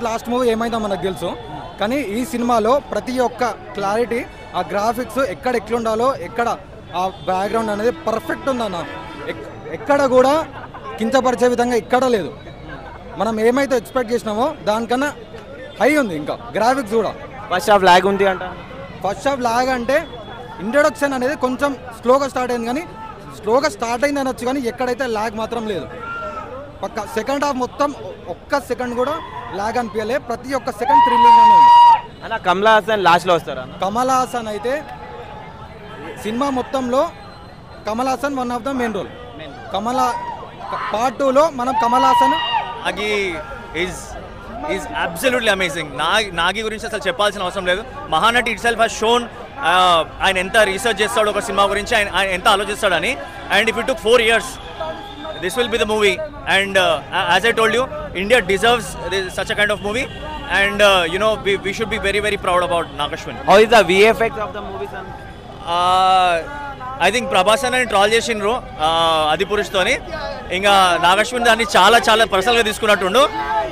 Last movie ఏమైందో మనకు తెలుసు, కానీ ఈ సినిమాలో ప్రతి ఒక్క క్లారిటీ, ఆ గ్రాఫిక్స్ ఎక్కడ ఎట్లుండాలో, ఎక్కడ ఆ బ్యాక్గ్రౌండ్ అనేది పర్ఫెక్ట్ ఉందన్న. ఎక్కడ కూడా కించపరిచే విధంగా ఎక్కడ లేదు. మనం ఏమైతే ఎక్స్పెక్ట్ చేసినామో దానికన్నా హై ఉంది. ఇంకా గ్రాఫిక్స్ కూడా ఫస్ట్ హాఫ్ లాగ్ ఉంది అంట. ఫస్ట్ హాఫ్ లాగ్ అంటే ఇంట్రొడక్షన్ అనేది కొంచెం స్లోగా స్టార్ట్ అయింది, కానీ స్లోగా స్టార్ట్ అయింది అనొచ్చు, కానీ ఎక్కడైతే లాగ్ మాత్రం లేదు. పక్క సెకండ్ హాఫ్ మొత్తం ఒక్క సెకండ్ కూడా లాగ్ అనిపించలే. ప్రతి ఒక్క సెకండ్ థ్రిల్లింగ్ అనే ఉంది అన్న. కమల్ హాసన్ లాస్ట్లో వస్తారా? కమల్ హాసన్ అయితే సినిమా మొత్తంలో Kamal Haasan one of the main role. Part 2లో మనం Kamal Haasan Nagi is absolutely amazing. Nagi గురించి అసలు చెప్పాల్సిన అవసరం లేదు. Mahanati itself has shown ఆయన ఎంత రీసెర్చ్ చేస్తాడు ఒక సినిమా గురించి, ఆయన ఎంత ఆలోచిస్తాడని. And if it took 4 years, this will be the movie. And as I told you, India deserves such a kind of movie. And you know, we should be very, very proud about Nagashwin. How is the VFX of the movie, son? I think Prabhas అని troll చేసిండ్రు ఆదిపురుషుతోని. ఇంకా నాగశ్విన్ దాన్ని చాలా చాలా పర్సనల్గా తీసుకున్నట్టుండు.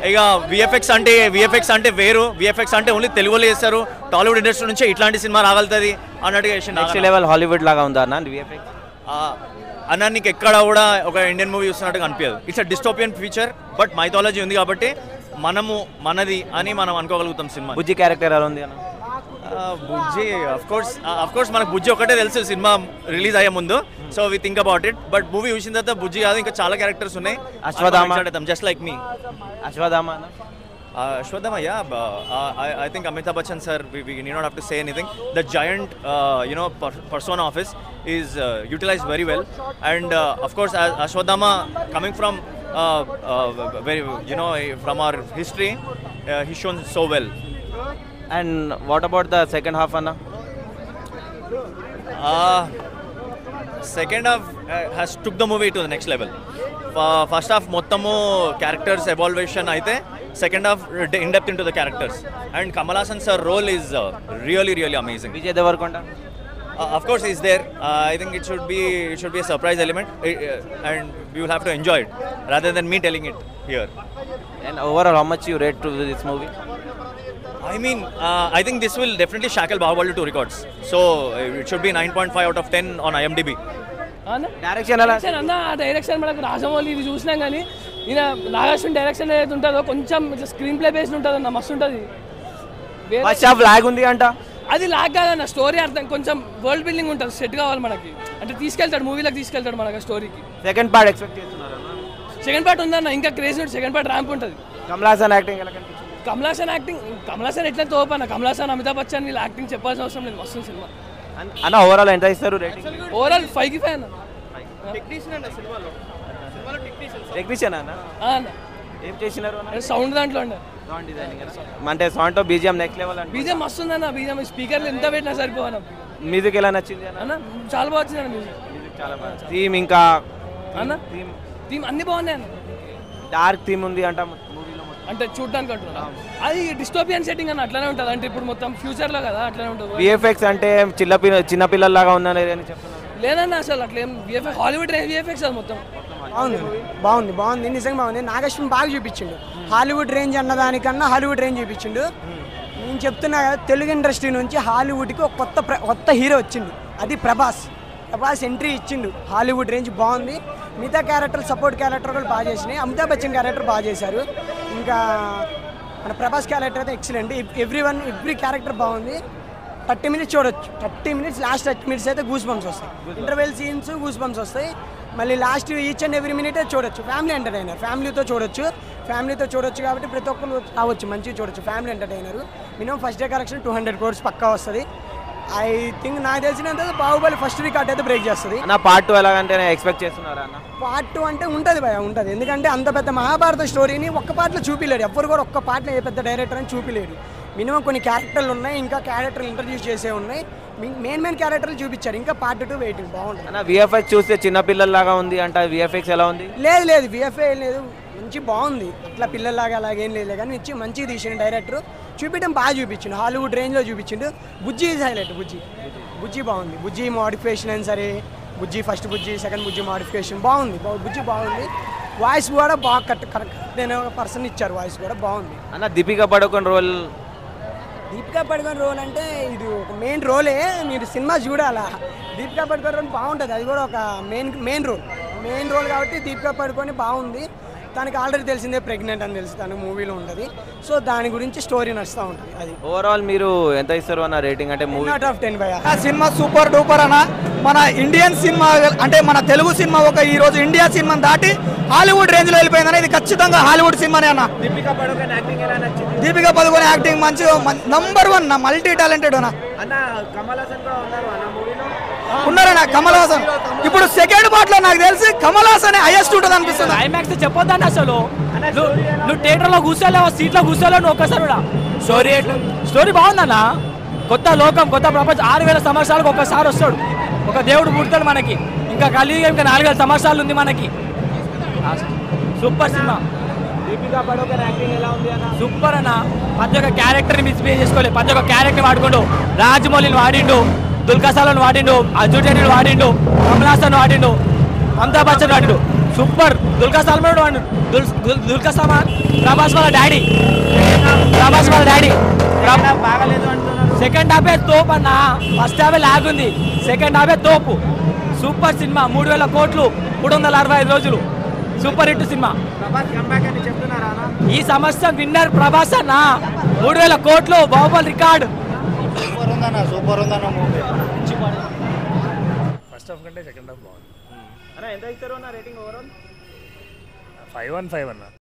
ఇక VFX అంటే వేరు. విఎఫ్ఎక్స్ అంటే ఓన్లీ తెలుగులో చేస్తారు. టాలీవుడ్ ఇండస్ట్రీ నుంచే ఇట్లాంటి సినిమా రాగలుగుతుంది అన్నట్టుగా చేసిండు. నెక్స్ట్ లెవెల్ హాలీవుడ్ లాగా ఉందా అన్న విఎఫ్ఎక్స్? అన్న నీకు ఎక్కడ కూడా ఒక ఇండియన్ మూవీ చూస్తున్నట్టుగా అనిపించదు. It's a dystopian feature, but mythology ఉంది కాబట్టి మనది అని మనం అనుకోగలుగుతాం సినిమా. బుజ్జి క్యారెక్టర్ ఎలా ఉంది అన్న? బుజ్జి అఫ్ కోర్స్ మనకు బుజ్జి ఒకటే తెలుసు సినిమా రిలీజ్ అయ్యే ముందు. So we think about it. But movie చూసిన తర్వాత బుజ్జి కాదు, ఇంకా చాలా క్యారెక్టర్స్ ఉన్నాయి. Ashwatthama, just like me. Ashwatthama Ashwadama, yeah, I think Amitabh Bachchan sir, we need not have to say anything. The giant, persona of his is utilized very well, and of course, as Ashwadama coming from very, from our history, he's shown so well. And what about the second half, Anna? Second half has took the movie to the next level. First half మొత్తము characters evaluation అయితే, second half in depth into the characters. And Kamal Haasan sir role is really amazing. Vijay Deverakonda of course is there. I think it should be a surprise element, and we will have to enjoy it rather than me telling it here. And overall, how much you rate to this movie? I mean, I think this will definitely shackle Bahubali 2 records. So it should be 9.5 out of 10 on IMDb. Direction అన్న, ఆ direction మనకు రాజమౌళి ఇది చూసినాం, కానీ ఈయన Nagarjuna direction ఏదైతే ఉంటుందో కొంచెం ఇట్లా స్క్రీన్ ప్లే బేస్డ్ ఉంటుంది అన్న, మస్తు ఉంటుంది. ఫస్ట్ హాఫ్ లాగ్ ఉంది అంట. అది లాగ్ కాదన్న, స్టోరీ అర్థం కొంచెం వరల్డ్ బిల్డింగ్ ఉంటుంది, సెట్ కావాలి మనకి. అంటే తీసుకెళ్తాడు, మూవీలోకి తీసుకెళ్తాడు మనకి స్టోరీకి. సెకండ్ పార్ట్ ఎక్స్పెక్ట్ చేస్తున్నారు? సెకండ్ పార్ట్ ఉందన్న, ఇంకా క్రేజ్ ఉంటుంది. సెకండ్ పార్ట్ ర్యాంప్ ఉంటుంది. కమల్ హాసన్ యాక్టింగ్ ఎలా కనిపించింది? కమల్ హాసన్ ఎట్లా తోపన్న. కమల్ హాసన్, అమితాబ్ బచ్చన్ వీళ్ళు యాక్టింగ్ చెప్పాల్సిన అవసరం లేదు, వస్తుంది సినిమా. అన్న ఓవరాల్ ఎంత ఇస్తారు రేటింగ్? ఓవరాల్ 5కి 5 అన్న. టెక్నీషియన్ అన్న ఏం చేసినారు? సౌండ్ దాంట్లో ఉండే సౌండ్ డిజైనింగ్ అంటే సౌండ్ తో బీజిఎం నెక్స్ట్ లెవెల్ అంటే. బీజిఎం మస్తు ఉందన్న. బీజిఎం స్పీకర్లు ఎంత పెట్టినా సరిపోవన్న. మ్యూజిక్ ఎలా నచ్చింది అన్న? చాలా బాగా వచ్చింది అన్న మ్యూజిక్. చాలా బాగా. థీమ్ ఇంకా అన్న థీమ్ అన్ని బాగున్నాయి అన్న. డార్క్ థీమ్ ఉంది అంట మూవీలో అంటే చూడడానికి అంటున్నా. అది డిస్టోపియన్ సెట్టింగ్ అన్న, అట్లానే ఉంటుంది. అంటే ఇప్పుడు మొత్తం ఫ్యూచర్ లో కదా, అట్లానే ఉంటుంది. విఎఫ్ఎక్స్ అంటే చిన్నపిల్లల్లాగా ఉందని చెప్తున్నారు. లేదన్న, అసలు అట్లేం. హాలీవుడ్ విఎఫ్ఎక్స్ అది మొత్తం బాగుంది నిజంగా బాగుంది. నాగశ్విన్ బాగా చూపించిండు. హాలీవుడ్ రేంజ్ అన్నదానికన్నా హాలీవుడ్ రేంజ్ చూపించిండు. నేను చెప్తున్నా కదా, తెలుగు ఇండస్ట్రీ నుంచి హాలీవుడ్కి ఒక కొత్త హీరో వచ్చిండు, అది ప్రభాస్ ఎంట్రీ ఇచ్చిండు. హాలీవుడ్ రేంజ్ బాగుంది. మిగతా క్యారెక్టర్, సపోర్ట్ క్యారెక్టర్ కూడా బాగా చేసినాయి. అమితాబ్ బచ్చన్ క్యారెక్టర్ బాగా చేశారు. ఇంకా మన ప్రభాస్ క్యారెక్టర్ అయితే ఎక్సలెంట్. ఎవ్రీ క్యారెక్టర్ బాగుంది. 30 minutes చూడొచ్చు. 30 minutes, లాస్ట్ 30 minutes అయితే గూస్ బంప్స్ వస్తాయి. ఇంటర్వెల్ సీన్స్ గూస్ బంప్స్ వస్తాయి. మళ్ళీ last each and every minute చూడొచ్చు. ఫ్యామిలీ ఎంటర్టైనర్, ఫ్యామిలీతో చూడొచ్చు కాబట్టి ప్రతి ఒక్కరు రావచ్చు, మంచిగా చూడొచ్చు. Family entertainer. Minimum first day collection 200 crores పక్కా వస్తుంది. ఐ థింక్ నాకు తెలిసినంత బాహుబలి ఫస్ట్ రికార్డ్ అయితే బ్రేక్ చేస్తుంది. పార్ట్ 2 ఎలాగంటే ఎక్స్పెక్ట్ చేస్తున్నారా అన్న? పార్ట్ 2 అంటే ఉంటుంది. ఎందుకంటే అంత పెద్ద మహాభారత స్టోరీని ఒక్క పార్ట్లో చూపిలేడు. ఎవ్వరు కూడా ఒక్క పార్ట్లో ఏ పెద్ద డైరెక్టర్ అని చూపిలేడు. మినిమం కొన్ని క్యారెక్టర్లు ఉన్నాయి, ఇంకా క్యారెక్టర్లు ఇంట్రడ్యూస్ చేసే ఉన్నాయి. మెయిన్ క్యారెక్టర్లు చూపించారు. ఇంకా పార్ట్ 2 వెయిటింగ్ బాగుంటుంది. అన్న విఎఫ్ఎక్స్ చూస్తే చిన్నపిల్లల్లాగా ఉంది అంట. విఎఫ్ఎక్స్ ఎలా ఉంది? లేదు విఎఫ్ఏ లేదు, మంచి బాగుంది. అట్లా పిల్లల్లాగా అలాగేం లేదు, కానీ మంచిగా తీసిన డైరెక్టర్. చూపించడం బాగా చూపించిండు, హాలీవుడ్ రేంజ్లో చూపించిండు. బుజ్జి ఈజ్ హైలైట్. బుజ్జి బాగుంది. బుజ్జి మోడిఫికేషన్ అయినా సరే, బుజ్జి ఫస్ట్ బుజ్జి, సెకండ్ బుజ్జి మోడిఫికేషన్ బాగుంది. బుజ్జి బాగుంది. వాయిస్ కూడా బాగా కరెక్ట్ నేను ఒక పర్సన్ ఇచ్చారు, వాయిస్ కూడా బాగుంది. అన్న దీపికా పడుకోన్ రోల్ దీపికా పడుకోన్ రోల్ అంటే ఇది ఒక మెయిన్ రోలే, మీరు సినిమా చూడాలా. దీపికా పడుకోన్ రోల్ బాగుంటుంది, అది కూడా ఒక మెయిన్ రోల్ కాబట్టి దీపికా పడుకొని బాగుంది. తనకి ఆల్రెడీ తెలిసిందే ప్రెగ్నెంట్ అని తెలిసి తన మూవీలో ఉంటుంది. సో దాని గురించి స్టోరీ నడుస్తూ ఉంటుంది. అది ఓవరాల్ మీరు ఎంత ఇస్తారు అన్న రేటింగ్? అంటే మూవీ 10 out of 10 భయ్యా. ఆ సినిమా సూపర్ డూపర్ అన్న. మన ఇండియన్ సినిమా అంటే మన తెలుగు సినిమా ఒక ఈ రోజు ఇండియా సినిమా దాటి హాలీవుడ్ రేంజ్ లో వెళ్ళిపోయిందని, ఇది ఖచ్చితంగా హాలీవుడ్ సినిమానే అన్న. దీపికా పదుకొనే యాక్టింగ్ మంచిగా నంబర్ 1 నా, మల్టీ టాలెంటెడ్ అన్న. ఉన్నారన్న కమల్ హాసన్. ఇప్పుడు సెకండ్ పార్ట్ లో నాకు తెలిసి కమల్ హాసన్ హైయెస్ట్ ఉంటుంది అనిపిస్తుంది. ఐమాక్స్ చెప్పొద్దని అసలు నువ్వు థియేటర్లో కూర్చోలేవు, సీట్లో కూర్చోలేవు నువ్వు ఒక్కసారి కూడా. స్టోరీ బాగుందన్న. కొత్త లోకం, కొత్త ప్రపంచం. 6000 సంవత్సరాలకు ఒక్కసారి వస్తాడు ఒక దేవుడు పుడతాడు మనకి. ఇంకా కలిగి ఇంకా 4000 సంవత్సరాలు ఉంది మనకి. Super cinema. సూపర్ అన్న. ప్రతి ఒక్క క్యారెక్టర్ని మిస్బిహేవ్ చేసుకోలేదు. ప్రతి ఒక్క క్యారెక్టర్ వాడుకుంటూ రాజమౌళిని వాడిండు, దుల్కర్ సల్మాన్ వాడిండు, అర్జున్ రెడ్డిని వాడిండు, కమల్ హాసన్ వాడిండు, అమితాబ్ బచ్చన్ వాడిండు. సూపర్. దుల్కర్ సల్మాన్ వాడిండు. దుల్కర్ సల్మాన్ ప్రభాస్ వాళ్ళ డాడీ. సెకండ్ హాఫే తోపు అన్న. ఫస్ట్ హాఫే లాగుంది, సెకండ్ హాఫే తోపు. Super cinema. 3000 కోట్లు 365 రోజులు. Super hit cinema. ఈ సంవత్సరం విన్నర్ ప్రభాస్ అన్న. 3000 కోట్లు బాహుబలి రికార్డు. సూపర్ ఉందన్న మూవీ. ఫస్ట్ హాఫ్ కంటే సెకండ్ హాఫ్ బాగుంది. అన్న ఎంత ఇస్తారు అన్న రేటింగ్ ఓవరాల్? 5-1-5 అన్న.